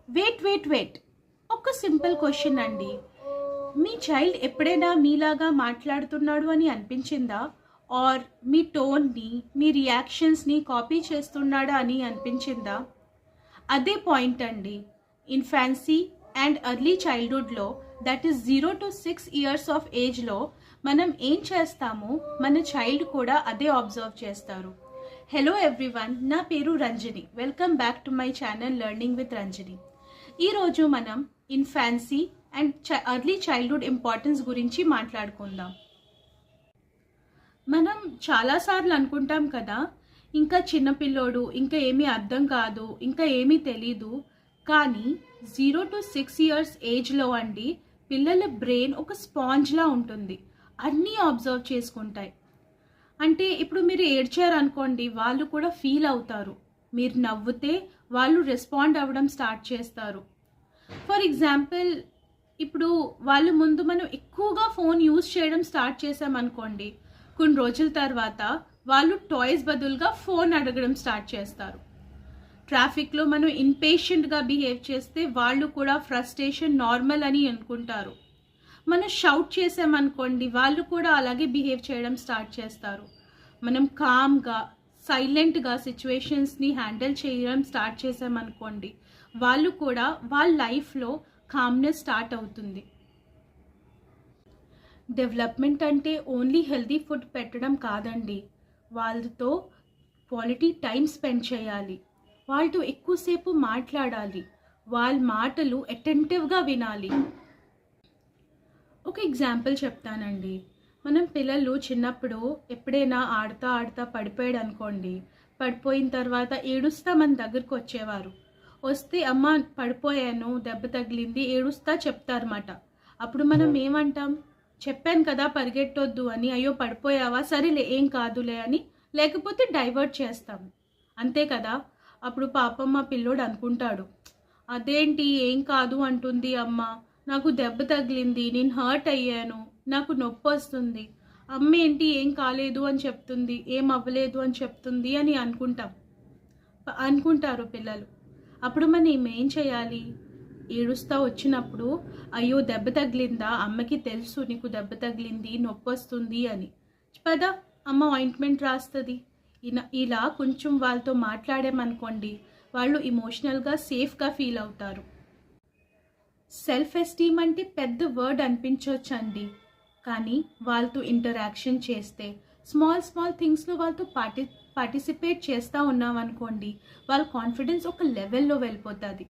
Wait ఒక simple question అండి. మీ child ఎప్పుడైనా మీలాగా మాట్లాడుతున్నాడు అని అనిపించిందా? ఆర్ మీ టోన్ని, మీ రియాక్షన్స్ని కాపీ చేస్తున్నాడా అని అనిపించిందా? అదే పాయింట్ అండి. ఇన్ఫాన్సీ అండ్ ఎర్లీ చైల్డ్హుడ్లో, that is 0 to 6 years of ఏజ్లో మనం ఏం చేస్తామో మన చైల్డ్ కూడా అదే అబ్జర్వ్ చేస్తారు. హలో ఎవ్రీవన్, నా పేరు Ranjani. Welcome back to my channel learning with Ranjani. ఈరోజు మనం infancy and early childhood importance గురించి మాట్లాడుకుందాం. మనం చాలాసార్లు అనుకుంటాం కదా, ఇంకా చిన్నపిల్లోడు, ఇంకా ఏమీ అర్థం కాదు, ఇంకా ఏమీ తెలీదు. కానీ 0 to 6 years ఏజ్లో అండి, పిల్లల బ్రెయిన్ ఒక స్పాంజ్లా ఉంటుంది. అన్నీ అబ్జర్వ్ చేసుకుంటాయి. అంటే ఇప్పుడు మీరు ఏడ్చారనుకోండి, వాళ్ళు కూడా ఫీల్ అవుతారు. మీరు నవ్వుతే వాళ్ళు రెస్పాండ్ అవ్వడం స్టార్ట్ చేస్తారు. ఫర్ ఎగ్జాంపుల్, ఇప్పుడు వాళ్ళ ముందు మనం ఎక్కువగా ఫోన్ యూజ్ చేయడం స్టార్ట్ చేసామనుకోండి, కొన్ని రోజుల తర్వాత వాళ్ళు టాయ్స్ బదులుగా ఫోన్ అడగడం స్టార్ట్ చేస్తారు. ట్రాఫిక్లో మనం ఇంపేషెంట్గా బిహేవ్ చేస్తే వాళ్ళు కూడా ఫ్రస్ట్రేషన్ నార్మల్ అని అనుకుంటారు. మనం షౌట్ చేసామనుకోండి, వాళ్ళు కూడా అలాగే బిహేవ్ చేయడం స్టార్ట్ చేస్తారు. మనం కామ్గా, సైలెంట్గా సిచ్యువేషన్స్ని హ్యాండిల్ చేయడం స్టార్ట్ చేసామనుకోండి, వాళ్ళు కూడా వాళ్ళ లైఫ్లో కామ్నెస్ స్టార్ట్ అవుతుంది. డెవలప్మెంట్ అంటే ఓన్లీ హెల్తీ ఫుడ్ పెట్టడం కాదండి. వాళ్ళతో క్వాలిటీ టైం స్పెండ్ చేయాలి, వాళ్ళతో ఎక్కువసేపు మాట్లాడాలి, వాళ్ళ మాటలు అటెంటివ్గా వినాలి. ఒక ఎగ్జాంపుల్ చెప్తానండి. మనం పిల్లలు చిన్నప్పుడు ఎప్పుడైనా ఆడుతా పడిపోయాడు అనుకోండి, పడిపోయిన తర్వాత ఏడుస్తా మన దగ్గరకు వచ్చేవారు. వస్తే అమ్మ పడిపోయాను, దెబ్బ తగిలింది, ఏడుస్తా చెప్తారన్నమాట. అప్పుడు మనం ఏమంటాం? చెప్పాను కదా పరిగెట్టొద్దు అని. అయ్యో పడిపోయావా, సరేలే ఏం కాదులే అని, లేకపోతే డైవర్ట్ చేస్తాం. అంతే కదా. అప్పుడు పాపం మా పిల్లోడు అనుకుంటాడు, అదేంటి ఏం కాదు అంటుంది అమ్మ, నాకు దెబ్బ తగిలింది, నేను హర్ట్ అయ్యాను, నాకు నొప్పి వస్తుంది, అమ్మ ఏంటి ఏం కాలేదు అని చెప్తుంది, ఏం అవ్వలేదు అని చెప్తుంది అని అనుకుంటారు పిల్లలు. అప్పుడు మనం ఏం చేయాలి? ఏడుస్తా వచ్చినప్పుడు, అయ్యో దెబ్బ తగిలిందా, అమ్మకి తెలుసు నీకు దెబ్బ తగిలింది, నొప్పి వస్తుంది అని. పదా, అమ్మ ఆయింట్మెంట్ రాస్తుంది. ఇలా కొంచెం వాళ్ళతో మాట్లాడామనుకోండి, వాళ్ళు ఎమోషనల్గా సేఫ్గా ఫీల్ అవుతారు. సెల్ఫ్ ఎస్టీమ్ అంటే పెద్ద వర్డ్ అనిపించవచ్చండి, కానీ వాళ్ళతో ఇంటరాక్షన్ చేస్తే, స్మాల్ థింగ్స్లో వాళ్ళతో పార్టిసిపేట్ చేస్తూ ఉన్నాం అనుకోండి, వాళ్ళ కాన్ఫిడెన్స్ ఒక లెవెల్లో వెళ్ళిపోతుంది.